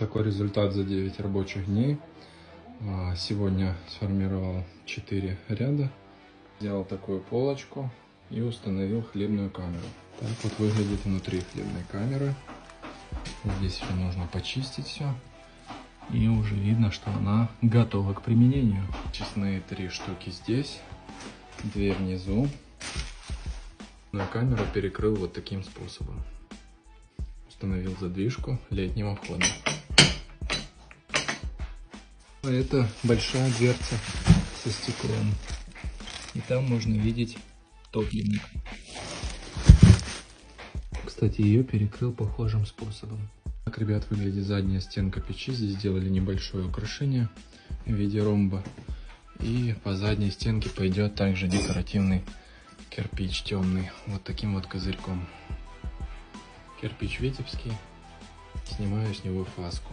Такой результат за 9 рабочих дней. Сегодня сформировал 4 ряда. Сделал такую полочку и установил хлебную камеру. Так вот выглядит внутри хлебной камеры. Здесь еще нужно почистить все. И уже видно, что она готова к применению. Честные 3 штуки здесь. 2 внизу. На камеру перекрыл вот таким способом. Установил задвижку летнего входа. Это большая дверца со стеклом. И там можно видеть топливник. Кстати, ее перекрыл похожим способом. Так, ребят, выглядит задняя стенка печи. Здесь сделали небольшое украшение в виде ромба. И по задней стенке пойдет также декоративный кирпич темный. Вот таким вот козырьком. Кирпич витебский. Снимаю с него фаску.